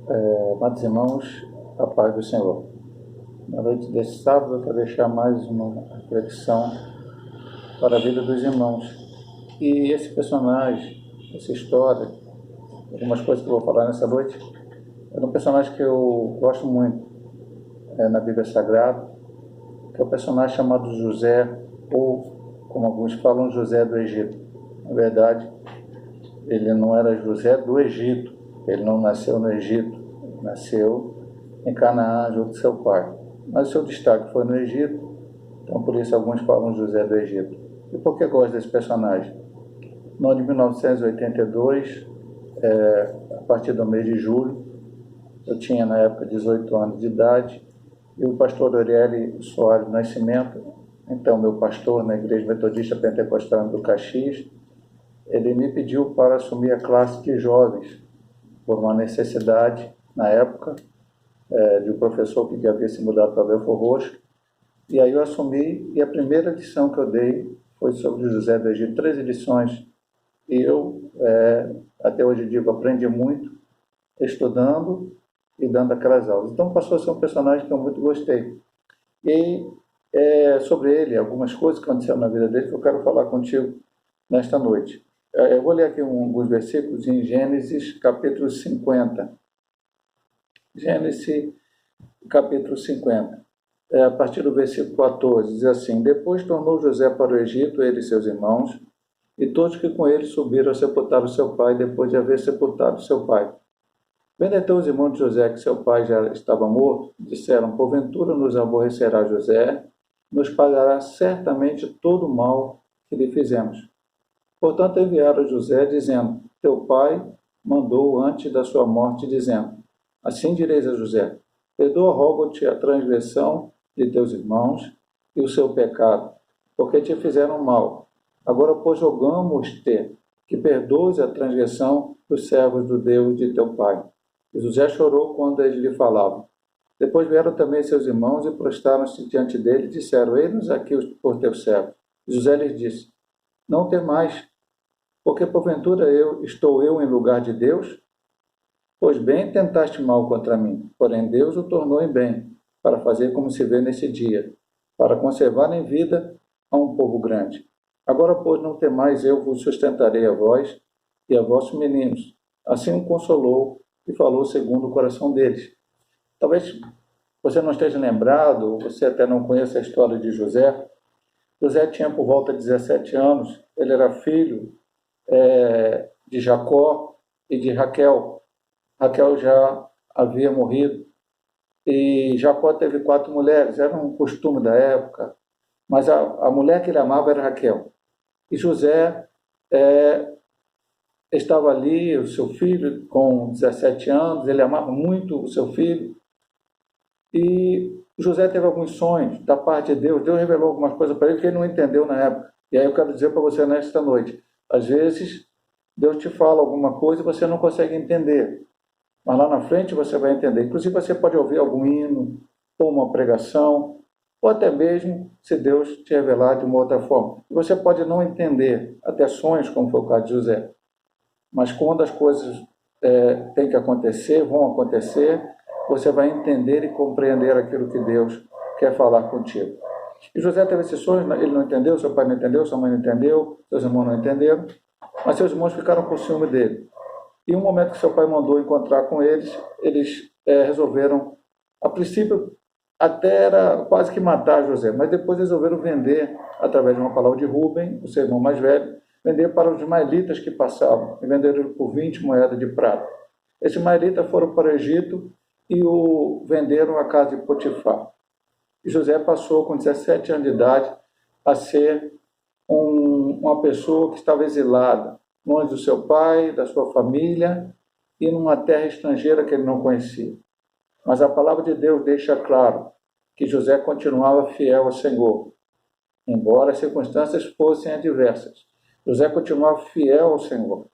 Amados irmãos, a paz do Senhor. Na noite desse sábado, eu quero deixar mais uma reflexão para a vida dos irmãos. E esse personagem, essa história, algumas coisas que eu vou falar nessa noite, é um personagem que eu gosto muito na Bíblia Sagrada, que é o personagem chamado José, ou, como alguns falam, José do Egito. Na verdade, ele não era José do Egito, ele não nasceu no Egito, nasceu em Canaã, junto com seu pai. Mas o seu destaque foi no Egito, então por isso alguns falam José do Egito. E por que gosto desse personagem? No ano de 1982, a partir do mês de julho, eu tinha na época 18 anos de idade, e o pastor Aurélio Soares Nascimento, então meu pastor na Igreja Metodista Pentecostal do Caxias, ele me pediu para assumir a classe de jovens, por uma necessidade, na época, de um professor que havia se mudado para Belford Roxo. E aí eu assumi, e a primeira lição que eu dei foi sobre José do Egito, 3 lições. E eu, até hoje digo, aprendi muito, estudando e dando aquelas aulas. Então passou a ser um personagem que eu muito gostei. E sobre ele, algumas coisas que aconteceram na vida dele que eu quero falar contigo nesta noite. Eu vou ler aqui alguns versículos em Gênesis capítulo 50. Gênesis capítulo 50. A partir do versículo 14, diz assim: Depois tornou José para o Egito, ele e seus irmãos, e todos que com ele subiram a sepultar o seu pai, depois de haver sepultado seu pai. Vendo então os irmãos de José que seu pai já estava morto, disseram: Porventura nos aborrecerá José, nos pagará certamente todo o mal que lhe fizemos. Portanto enviaram a José, dizendo: Teu pai mandou antes da sua morte, dizendo: Assim direis a José: Perdoa, rogo-te, a transgressão de teus irmãos e o seu pecado, porque te fizeram mal. Agora, pois, rogamos-te que perdoes a transgressão dos servos do Deus de teu pai. E José chorou quando eles lhe falavam. Depois vieram também seus irmãos e prostraram-se diante dele e disseram: Eis-nos aqui por teu servo. E José lhes disse: Não temais, porque porventura estou eu em lugar de Deus? Pois bem tentaste mal contra mim, porém Deus o tornou em bem, para fazer como se vê nesse dia, para conservar em vida a um povo grande. Agora, pois, não temais, eu vos sustentarei a vós e a vossos meninos. Assim o consolou e falou segundo o coração deles. Talvez você não esteja lembrado, você até não conheça a história de José. José tinha por volta de 17 anos, ele era filho de Jacó e de Raquel. Raquel já havia morrido e Jacó teve 4 mulheres, era um costume da época, mas a mulher que ele amava era Raquel. E José estava ali, o seu filho, com 17 anos, ele amava muito o seu filho, e José teve alguns sonhos da parte de Deus, Deus revelou algumas coisas para ele que ele não entendeu na época. E aí eu quero dizer para você nesta noite, às vezes Deus te fala alguma coisa e você não consegue entender, mas lá na frente você vai entender. Inclusive você pode ouvir algum hino, ou uma pregação, ou até mesmo se Deus te revelar de uma outra forma. E você pode não entender até sonhos, como foi o caso de José. Mas quando as coisas têm que acontecer, vão acontecer, você vai entender e compreender aquilo que Deus quer falar contigo. E José teve esses sonhos, ele não entendeu, seu pai não entendeu, sua mãe não entendeu, seus irmãos não entenderam, mas seus irmãos ficaram com ciúme dele. E um momento que seu pai mandou encontrar com eles, eles resolveram, a princípio até era quase que matar José, mas depois resolveram vender, através de uma palavra de Rubem, o seu irmão mais velho, vender para os ismaelitas que passavam, e venderam ele por 20 moedas de prata. Esses ismaelitas foram para o Egito e o venderam à casa de Potifar. E José passou, com 17 anos de idade, a ser uma pessoa que estava exilada, longe do seu pai, da sua família e numa terra estrangeira que ele não conhecia. Mas a palavra de Deus deixa claro que José continuava fiel ao Senhor, embora as circunstâncias fossem adversas. José continuava fiel ao Senhor.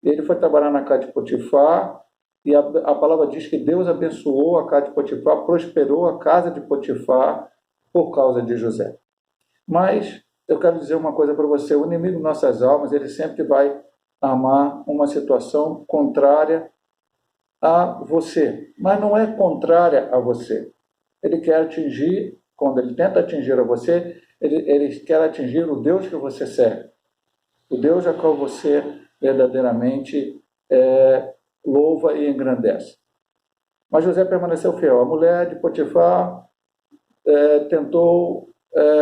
Ele foi trabalhar na casa de Potifar e a palavra diz que Deus abençoou a casa de Potifar, prosperou a casa de Potifar por causa de José. Mas eu quero dizer uma coisa para você, o inimigo de nossas almas, ele sempre vai amar uma situação contrária a você, mas não é contrária a você. Ele quer atingir, quando ele tenta atingir a você, ele quer atingir o Deus que você serve, o Deus a qual você verdadeiramente louva e engrandece. Mas José permaneceu fiel. A mulher de Potifar tentou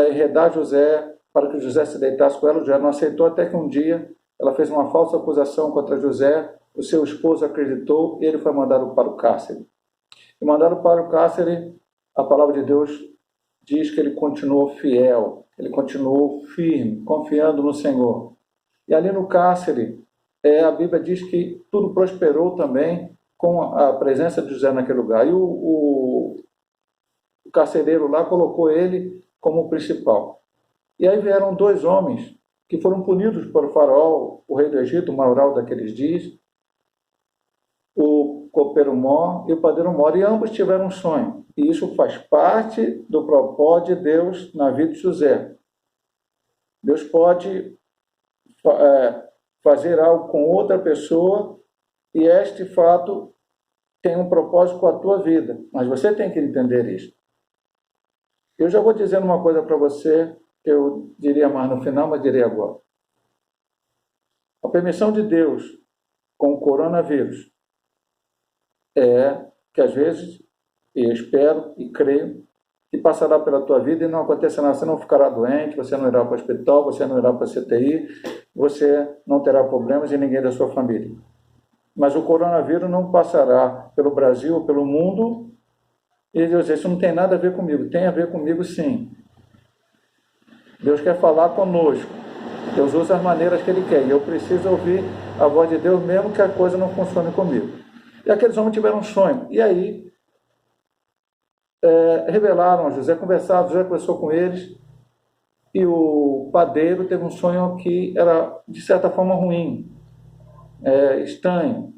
enredar José para que José se deitasse com ela. José não aceitou, até que um dia ela fez uma falsa acusação contra José, o seu esposo acreditou e ele foi mandado para o cárcere. E mandado para o cárcere, a palavra de Deus diz que ele continuou fiel, ele continuou firme, confiando no Senhor. E ali no cárcere, a Bíblia diz que tudo prosperou também com a presença de José naquele lugar. E o carcereiro lá colocou ele como principal. E aí vieram dois homens que foram punidos por Faraó, o rei do Egito, o maioral daqueles dias, o copeiro Mó e o padeiro Mó, e ambos tiveram um sonho. E isso faz parte do propósito de Deus na vida de José. Deus pode fazer algo com outra pessoa e este fato tem um propósito com a tua vida, mas você tem que entender isso. Eu já vou dizendo uma coisa para você, que eu diria mais no final, mas direi agora. A permissão de Deus com o coronavírus é que às vezes, eu espero e creio, que passará pela tua vida e não acontecerá nada. Você não ficará doente, você não irá para o hospital, você não irá para a CTI, você não terá problemas e ninguém da sua família. Mas o coronavírus não passará pelo Brasil ou pelo mundo e Deus diz, isso não tem nada a ver comigo. Tem a ver comigo sim. Deus quer falar conosco. Deus usa as maneiras que Ele quer. E eu preciso ouvir a voz de Deus mesmo que a coisa não funcione comigo. E aqueles homens tiveram um sonho. E aí, revelaram a José, conversaram, José conversou com eles. E o padeiro teve um sonho que era, de certa forma, ruim. Estranho.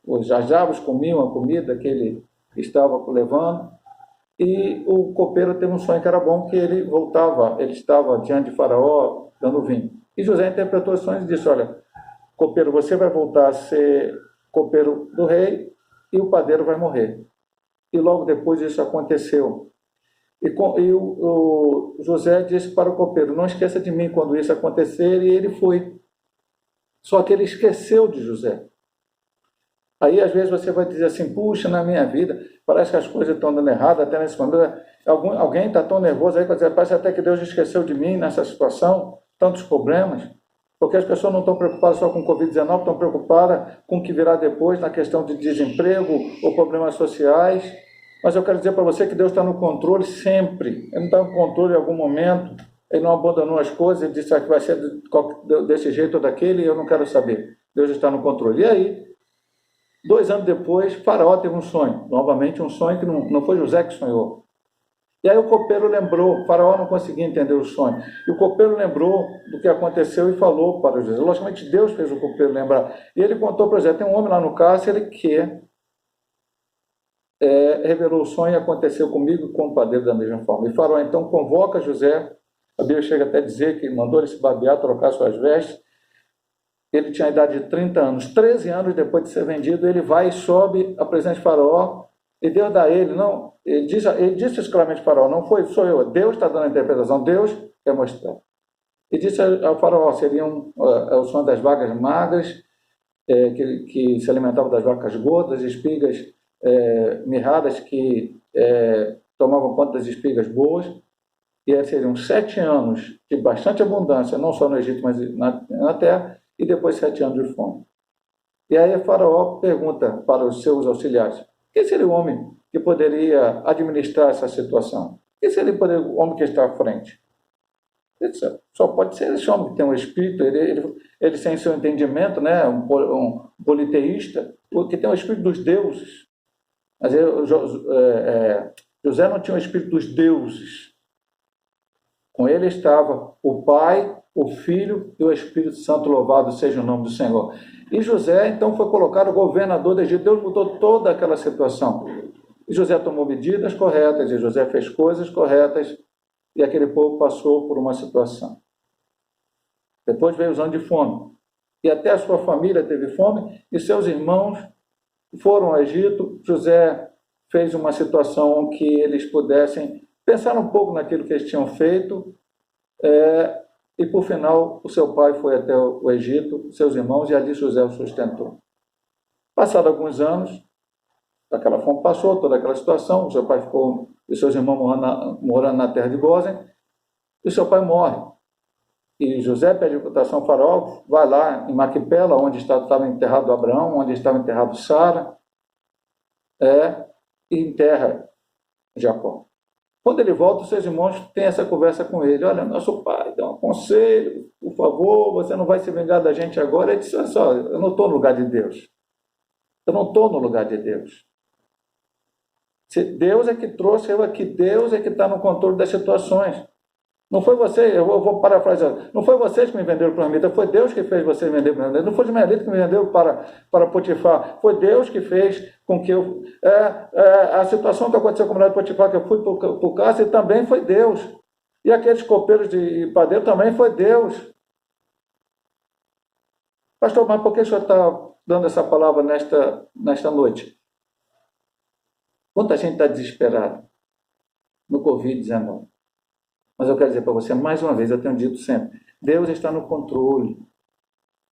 Os ajavos comiam a comida que ele estava levando. E o copeiro teve um sonho que era bom, que ele voltava, ele estava diante de Faraó dando vinho. E José interpretou os sonhos e disse, olha, copeiro, você vai voltar a ser copeiro do rei e o padeiro vai morrer. E logo depois isso aconteceu. E o José disse para o copeiro, não esqueça de mim quando isso acontecer, e ele foi. Só que ele esqueceu de José. Aí, às vezes, você vai dizer assim, puxa, na minha vida, parece que as coisas estão dando errado, até nesse momento. Alguém está tão nervoso aí, parece até que Deus esqueceu de mim nessa situação, tantos problemas, porque as pessoas não estão preocupadas só com o Covid-19, estão preocupadas com o que virá depois, na questão de desemprego ou problemas sociais. Mas eu quero dizer para você que Deus está no controle sempre. Ele não está no controle em algum momento, ele não abandonou as coisas, ele disse que vai ser desse jeito ou daquele, e eu não quero saber. Deus está no controle. E aí, 2 anos depois, Faraó teve um sonho. Novamente um sonho que não foi José que sonhou. E aí o copeiro lembrou, Faraó não conseguia entender o sonho. E o copeiro lembrou do que aconteceu e falou para José. Logicamente Deus fez o copeiro lembrar. E ele contou para José, tem um homem lá no cárcere que revelou o sonho e aconteceu comigo e com o padeiro da mesma forma. E Faraó então convoca José, a Bíblia chega até a dizer que mandou ele se babear, trocar suas vestes. Ele tinha a idade de 30 anos. 13 anos depois de ser vendido, ele vai e sobe à presença de Faraó, e Deus dá a ele, não, ele disse isso claramente a Faraó, não sou eu, Deus está dando a interpretação, Deus quer mostrar. E disse ao Faraó, seriam o sonho das vacas magras, que se alimentavam das vacas gordas, espigas mirradas que tomavam conta das espigas boas, e seriam 7 anos de bastante abundância, não só no Egito, mas na terra, e depois 7 anos de fome. E aí Faraó pergunta para os seus auxiliares, quem seria o homem que poderia administrar essa situação? Quem seria o homem que está à frente? Ele disse, só pode ser esse homem que tem um espírito, ele sem seu entendimento, né, um politeísta, que tem o espírito dos deuses. Mas José não tinha o espírito dos deuses. Com ele estava o Pai, o Filho e o Espírito Santo, louvado seja o nome do Senhor. E José, então, foi colocado governador do Egito. Deus mudou toda aquela situação. E José tomou medidas corretas, e José fez coisas corretas, e aquele povo passou por uma situação. Depois veio os anos de fome. E até a sua família teve fome, e seus irmãos foram ao Egito. José fez uma situação que eles pudessem pensar um pouco naquilo que eles tinham feito, e por final o seu pai foi até o Egito, seus irmãos, e ali José o sustentou. Passados alguns anos, aquela fome passou, toda aquela situação, o seu pai ficou e seus irmãos morando na terra de Gósen, e o seu pai morre. E José pede proteção ao faraó, vai lá em Maquipela, onde estava enterrado Abraão, onde estava enterrado Sara, e enterra Jacó. Quando ele volta, os seus irmãos têm essa conversa com ele. Olha, nosso pai, dá um conselho, por favor, você não vai se vingar da gente agora. Ele disse, olha só, eu não estou no lugar de Deus. Eu não estou no lugar de Deus. Se Deus é que trouxe eu aqui, Deus é que está no controle das situações. Não foi você, eu vou parafrasear, não foi vocês que me venderam para o Israelita, foi Deus que fez vocês vender para o Israelita, não foi o Israelita que me vendeu para Potifar, foi Deus que fez com que eu... a situação que aconteceu com a mulher de Potifar, que eu fui para o cárcere, também foi Deus. E aqueles copeiros de padeiro também foi Deus. Pastor, mas por que o senhor está dando essa palavra nesta noite? Quanta gente está desesperada no Covid-19. Mas eu quero dizer para você, mais uma vez, eu tenho dito sempre, Deus está no controle.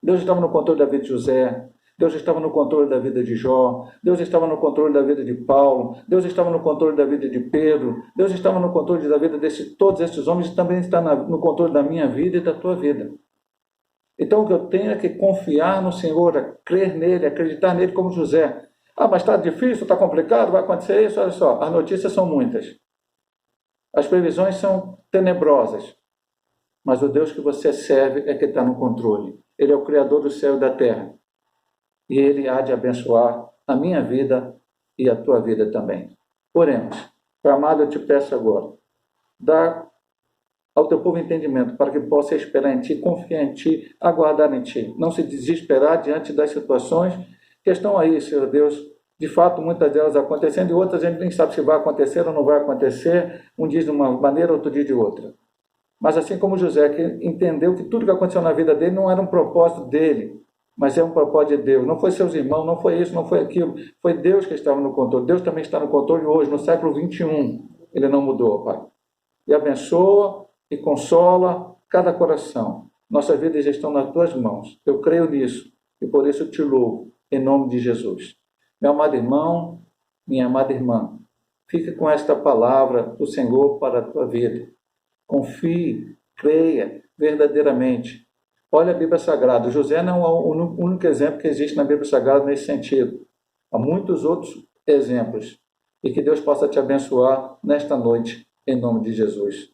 Deus estava no controle da vida de José, Deus estava no controle da vida de Jó, Deus estava no controle da vida de Paulo, Deus estava no controle da vida de Pedro, Deus estava no controle da vida de todos esses homens e também está no controle da minha vida e da tua vida. Então o que eu tenho é que confiar no Senhor, crer nele, acreditar nele como José. Mas está difícil, está complicado, vai acontecer isso, olha só, as notícias são muitas. As previsões são tenebrosas, mas o Deus que você serve é que está no controle. Ele é o Criador do céu e da terra. E Ele há de abençoar a minha vida e a tua vida também. Oremos. Pai amado, eu te peço agora, dá ao teu povo entendimento, para que possa esperar em Ti, confiar em Ti, aguardar em Ti. Não se desesperar diante das situações que estão aí, Senhor Deus. De fato, muitas delas acontecendo, e outras a gente nem sabe se vai acontecer ou não vai acontecer, um dia de uma maneira, outro dia de outra. Mas assim como José, que entendeu que tudo que aconteceu na vida dele não era um propósito dele, mas é um propósito de Deus. Não foi seus irmãos, não foi isso, não foi aquilo. Foi Deus que estava no controle. Deus também está no controle hoje, no século 21. Ele não mudou, Pai. E abençoa e consola cada coração. Nossas vidas já estão nas tuas mãos. Eu creio nisso e por isso te louvo, em nome de Jesus. Meu amado irmão, minha amada irmã, fique com esta palavra do Senhor para a tua vida. Confie, creia verdadeiramente. Olha a Bíblia Sagrada. José não é o único exemplo que existe na Bíblia Sagrada nesse sentido. Há muitos outros exemplos. E que Deus possa te abençoar nesta noite, em nome de Jesus.